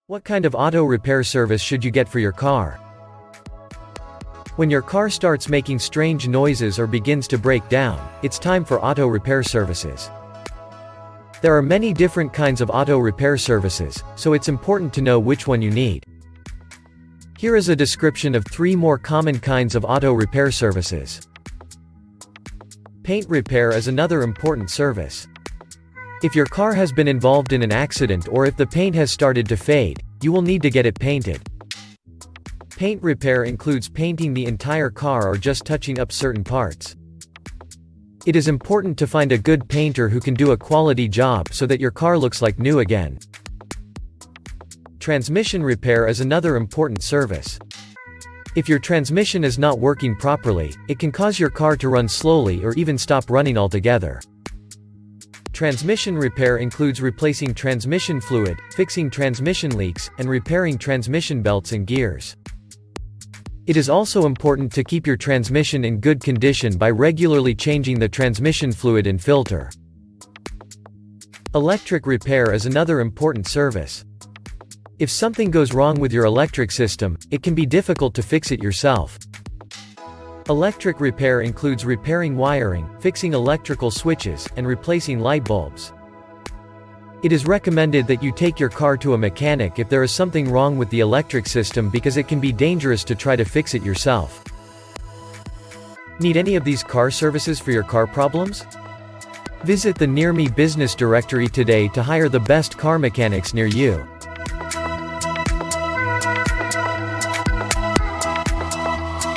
What kind of auto repair service should you get for your car? When your car starts making strange noises or begins to break down, it's time for auto repair services. There are many different kinds of auto repair services, so it's important to know which one you need. Here is a description of 3 more common kinds of auto repair services. Paint repair is another important service. If your car has been involved in an accident or if the paint has started to fade, you will need to get it painted. Paint repair includes painting the entire car or just touching up certain parts. It is important to find a good painter who can do a quality job so that your car looks like new again. Transmission repair is another important service. If your transmission is not working properly, it can cause your car to run slowly or even stop running altogether. Transmission repair includes replacing transmission fluid, fixing transmission leaks, and repairing transmission belts and gears. It is also important to keep your transmission in good condition by regularly changing the transmission fluid and filter. Electric repair is another important service. If something goes wrong with your electric system, it can be difficult to fix it yourself. Electric repair includes repairing wiring, fixing electrical switches, and replacing light bulbs. It is recommended that you take your car to a mechanic if there is something wrong with the electric system because it can be dangerous to try to fix it yourself. Need any of these car services for your car problems? Visit the Near Me business directory today to hire the best car mechanics near you.